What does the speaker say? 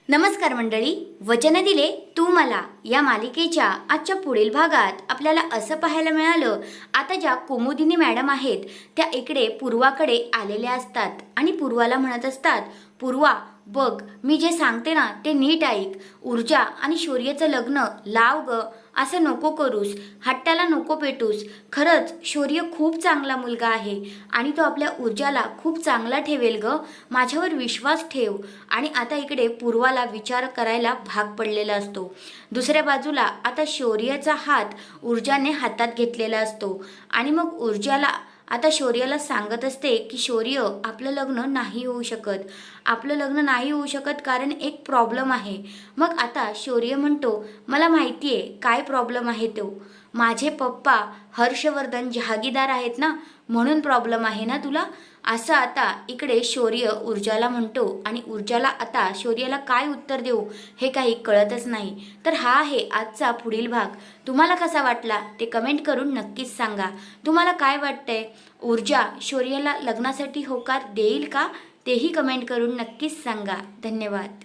नमस्कार मंडळी, वचन दिले तू मला या मालिकेच्या आजच्या पुढील भागात आपल्याला असं पाहायला मिळालं, आता ज्या कुमुदिनी मॅडम आहेत त्या इकडे पूर्वाकडे आलेल्या असतात आणि पूर्वाला म्हणत असतात, पूर्वा बघ मी जे सांगते ना ते नीट ऐक, ऊर्जा आणि शौर्यचं लग्न लाव ग, असं नको करूस, हट्टाला नको पेटूस, खरंच शौर्य खूप चांगला मुलगा आहे आणि तो आपल्या ऊर्जाला खूप चांगला ठेवेल ग, माझ्यावर विश्वास ठेव. आणि आता इकडे पूर्वाला विचार करायला भाग पडलेला असतो. दुसऱ्या बाजूला आता शौर्याचा हात ऊर्जाने हातात घेतलेला असतो आणि मग ऊर्जाला आता शौर्याला सांगत असते की शौर्य आपलं लग्न नाही होऊ शकत, आपलं लग्न नाही होऊ शकत कारण एक प्रॉब्लेम आहे. मग आता शौर्य म्हणतो, मला माहिती आहे काय प्रॉब्लेम आहे तो, माझे पप्पा हर्षवर्धन जहागीरदार आहेत ना, म्हणून प्रॉब्लेम आहे ना तुला. असं आता इकडे शौर्य ऊर्जाला म्हणतो आणि ऊर्जाला आता शौर्याला काय उत्तर देऊ हे काही कळतच नाही. तर हा आहे आजचा पुढील भाग. तुम्हाला कसा वाटला ते कमेंट करून नक्कीच सांगा. तुम्हाला काय वाटतंय, ऊर्जा शौर्याला लग्नासाठी होकार देईल का, तेही कमेंट करून नक्कीच सांगा. धन्यवाद.